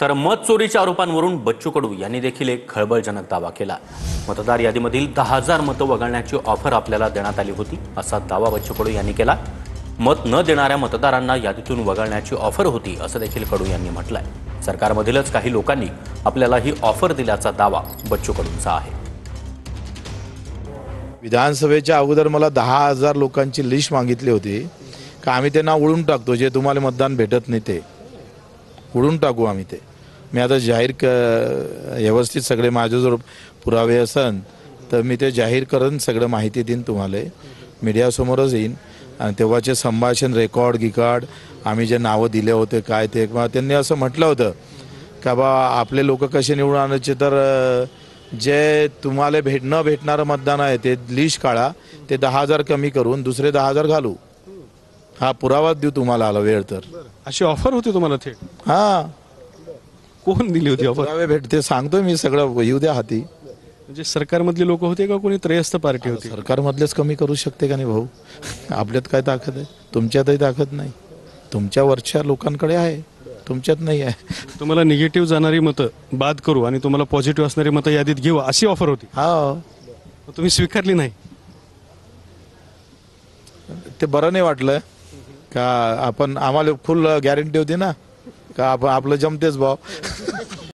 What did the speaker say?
तर मत चोरीच्या आरोपांवरून बच्चू कडू यांनी देखील एक खळबळजनक दावा केला। मतदार यादीमधील 10,000 मतं वगळण्याची ऑफर आपल्याला देण्यात आली होती असा दावा बच्चू कडू यांनी केला। मत न देणाऱ्या मतदारांना यादीतून वगळण्याची ऑफर होती असं देखील कडू यांनी म्हटलंय। सरकारमधीलच काही लोकांनी आपल्याला ही ऑफर दिल्याचा दावा बच्चू कडूंचा आहे। विधानसभेच्या अगोदर मला 10,000 लोकांची लिस्ट मागितली होती का आम्ही ते नाव उडून टाकतो जे तुम्हाला मतदान भेटत नाही ते उडून टाकू आम्ही ते। मी आता जाहीर व्यवस्थित सगळे माझ्याजवळ पुरावे असन तर मी ते जाहीर करून सगळं माहिती देईन तुम्हाला, मीडियासमोरच येईन आणि तेव्हाचे संभाषण रेकॉर्ड आम्ही जे नावं दिले होते काय ते त्यांनी असं म्हटलं होतं का बा आपले लोक कसे निवडून आणायचे तर जे तुम्हाला भेटणारं मतदान आहे ते लिस्ट काढा, ते 10,000 कमी करून दुसरे 10,000 घालू। हा पुरावा देऊ तुम्हाला आला वेळ तर। अशी ऑफर होती तुम्हाला थेट? हां, कोण दिली होती ऑफर? पुरावे भेटते सांगतोय मी सगळं, येऊ द्या हाती। म्हणजे सरकारमधले लोक होते का कोणी त्रयस्थ पार्टी होती? सरकारमधलेच कमी करू शकते का नाही भाऊ? आपल्यात काय ताकद आहे? तुमच्यातही ताकद नाही, तुमच्या वरच्या लोकांकडे आहे, तुमच्यात नाही आहे। तुम्हाला निगेटिव्ह जाणारी मतं बाद करू आणि तुम्हाला पॉझिटिव्ह असणारी मतं यादीत घेऊ अशी ऑफर होती? हा, तुम्ही स्वीकारली नाही? ते बरं नाही वाटलं का आपण आम्हाला फुल गॅरंटी होती ना का आपलं जमतेच भाऊ।